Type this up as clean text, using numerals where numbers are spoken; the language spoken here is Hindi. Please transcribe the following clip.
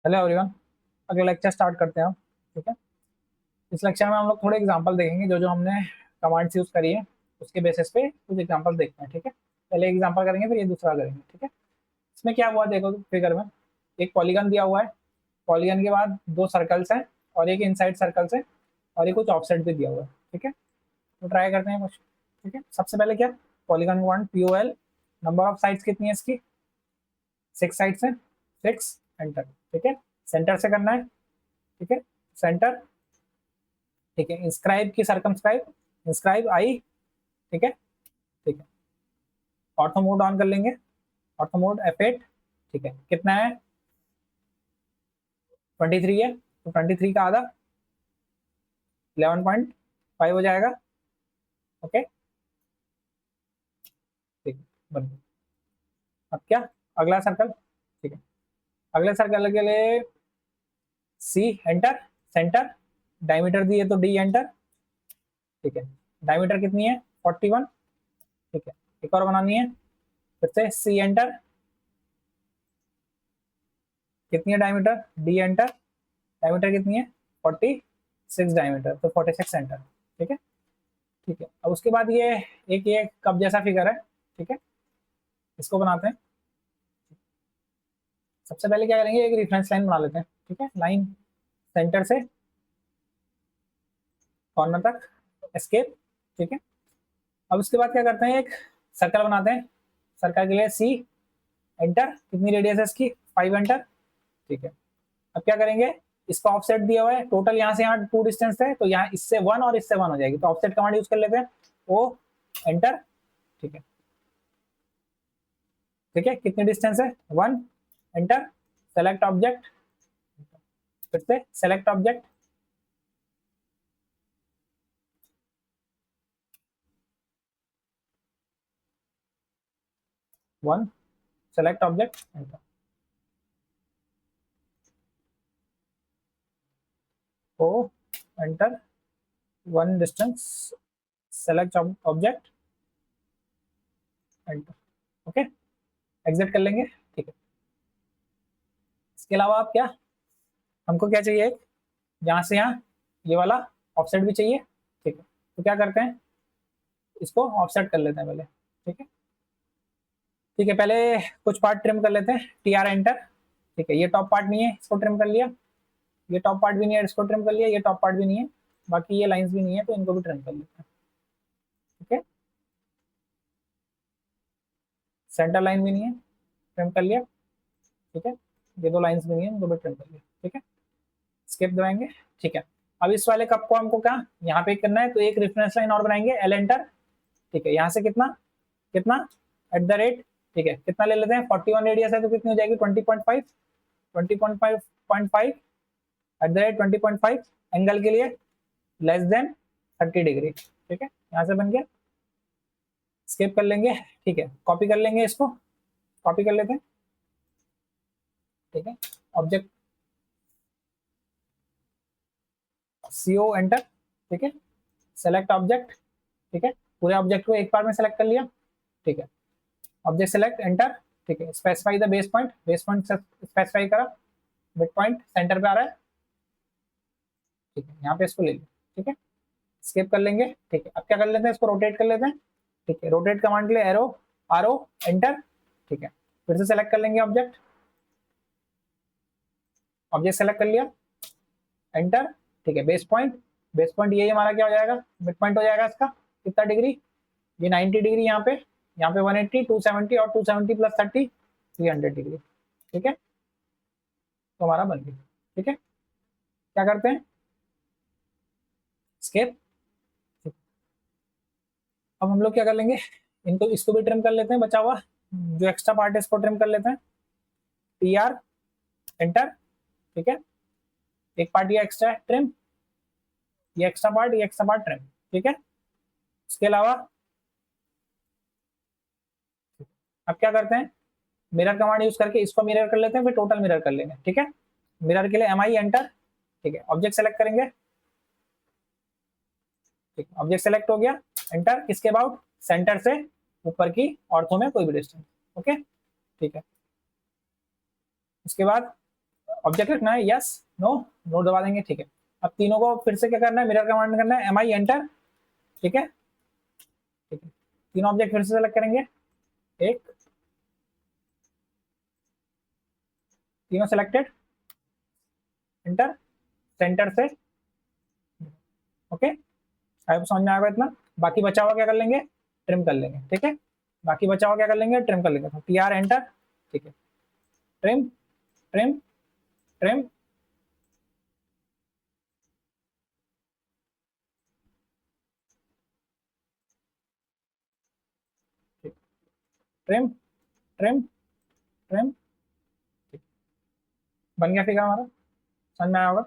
Hello everyone. अगला लेक्चर स्टार्ट करते हैं हम। ठीक है। इस लेक्चर में हम लोग थोड़े एग्जांपल देखेंगे जो जो हमने कमांड्स यूज करी है उसके बेसिस पे कुछ एग्जांपल देखते हैं। ठीक है। पहले एग्जांपल करेंगे फिर ये दूसरा करेंगे। ठीक है। इसमें क्या हुआ देखो फिगर में एक पॉलीगन दिया हुआ है। पॉलीगन के बाद दो सर्कल्स हैं और एक इनसाइड सर्कल्स है और एक कुछ ऑफसेट भी दिया हुआ है। ठीक है। तो ट्राई करते हैं कुछ। ठीक है। सबसे पहले क्या polygon one POL number of sides कितनी है इसकी 6 साइड्स है 6 एंटर। ठीक है। सेंटर से करना है। ठीक है। सेंटर। ठीक है। इंस्क्राइब की सरकमस्क्राइब इंस्क्राइब आई। ठीक है। ठीक है। ऑर्थो मोड ऑन कर लेंगे। Ortho mode F8। ठीक है। कितना है 23 है तो 23 का आधा 11.5 हो जाएगा। ओके। ठीक है। बन गया। अब क्या अगला सर्कल। ठीक है। अगले सर्कल के लिए C एंटर। सेंटर डायमीटर दिए तो D एंटर। ठीक है। डायमीटर कितनी है 41। ठीक है। एक और बनानी है फिर से C एंटर। कितनी है डायमीटर D एंटर। डायमीटर कितनी है 46 डायमीटर तो 46 सेंटर। ठीक है। ठीक है। अब उसके बाद ये कप जैसा फिगर है। ठीक है। इसको बनाते हैं। सबसे पहले क्या करेंगे एक रेफरेंस लाइन बना लेते हैं। ठीक है। लाइन सेंटर से कॉर्नर तक एस्केप। ठीक है। अब उसके बाद क्या करते हैं एक सर्कल बनाते हैं। सर्कल के लिए C एंटर। कितनी रेडियस है इसकी 5 एंटर। ठीक है। अब क्या करेंगे इसका ऑफसेट दिया हुआ है टोटल यहाँ से यहाँ 2 डिस्टेंस है तो यहाँ इससे 1 और इससे 1 हो जाएगी तो ऑफसेट कमांड यूज कर लेते हैं O एंटर। ठीक है। ठीक है। कितनी डिस्टेंस है 1 एंटर। Select object. फिर से select object. One select object enter. O enter. One distance select object enter. Okay. Exit कर लेंगे। ठीक है। इसके अलावा आप क्या हमको क्या चाहिए एक यहाँ से यहाँ ये वाला ऑफसेट भी चाहिए। ठीक है। तो क्या करते हैं इसको ऑफसेट कर लेते हैं पहले। ठीक है। ठीक है। पहले कुछ पार्ट ट्रिम कर लेते हैं TR एंटर। ठीक है। ये टॉप पार्ट नहीं है इसको ट्रिम कर लिया। ये टॉप पार्ट भी नहीं है इसको ट्रिम कर लिया। ये टॉप पार्ट भी नहीं है बाकी ये लाइंस भी नहीं है तो इनको भी ट्रिम कर लेते हैं। ठीक है। सेंटर लाइन भी नहीं है ट्रिम कर लिया। ठीक है। ये दो लाइंस भी नहीं है इनको भी ट्रिम कर लिया। ठीक है। स्किप दबाएंगे। ठीक है। अब इस वाले कप को हमको क्या यहाँ पे करना है तो एक रेफरेंस लाइन और बनाएंगे L एंटर। ठीक है। यहाँ से कितना कितना एट द रेट। ठीक है। कितना ले लेते हैं 41 रेडियस है तो कितनी हो जाएगी 20.5 20.5 एट द रेट 20.5 एंगल के लिए लेस देन 30 डिग्री। ठीक है। यहाँ से बन गया। स्किप कर लेंगे। ठीक है। कॉपी कर लेंगे इसको कॉपी कर लेते हैं। ठीक है। Object CO enter. ठीक है। Select object. ठीक है। पूरे ऑब्जेक्ट को एक बार में सेलेक्ट कर लिया। ठीक है। Object select enter. ठीक है। Specify the base point specify करा। मिड पॉइंट सेंटर पे आ रहा है। ठीक है। यहाँ पे इसको ले लिया। ठीक है। स्किप कर लेंगे। ठीक है। अब क्या कर लेते हैं इसको रोटेट कर लेते हैं। ठीक है। रोटेट कमांड के लिए एरो RO एंटर। ठीक है। फिर से सेलेक्ट कर लेंगे ऑब्जेक्ट। ऑब्जेक्ट सेलेक्ट कर लिया एंटर। ठीक है। बेस पॉइंट ये हमारा क्या हो जाएगा मिड पॉइंट हो जाएगा इसका कितना डिग्री ये 90 डिग्री यहाँ पे 180 270 और 270 प्लस 30 300 डिग्री। ठीक है। तो हमारा बन गया। ठीक है। क्या करते हैं स्केप। अब हम लोग क्या कर लेंगे इनको इसको भी ट्रिम कर लेते हैं बचा हुआ जो एक्स्ट्रा पार्ट है इसको ट्रिम कर लेते हैं TR एंटर। ठीक है। एक पार्ट ये एक्स्ट्रा है ट्रिम ये एक्स्ट्रा पार्ट ट्रिम। ठीक है। इसके अलावा अब क्या करते हैं मिरर कमांड यूज करके इसको मिरर कर लेते हैं फिर टोटल मिरर कर लेंगे। ठीक है। मिरर के लिए MI एंटर। ठीक है। ऑब्जेक्ट सेलेक्ट करेंगे। ठीक है। ऑब्जेक्ट सेलेक्ट हो गया एंटर। किसके अबाउट सेंटर से ऊपर की ऑर्थो में कोई भी डिस्टेंस। ओके। ठीक है। उसके बाद ऑब्जेक्ट रखना है, यस नो, नो दबा देंगे, ठीक है। अब तीनों को फिर से क्या करना है, मिरर कमांड करना है, एम आई एंटर, ठीक है, ठीक है। तीनों ऑब्जेक्ट फिर से सेलेक्ट करेंगे, एक, तीनों सेलेक्टेड, एंटर, सेंटर से, ओके। अब समझ में आएगा इतना। बाकी बचा हुआ क्या कर लेंगे, ट्रिम कर लेंगे, ठीक है। बाकी बचा हुआ क्या कर लेंगे, ट्रिम कर लेंगे, तो टी आर एंटर, ठीक है, trim, trim, trim, trim, trim, trim, बन गया फिगर हमारा, समझ में आया होगा।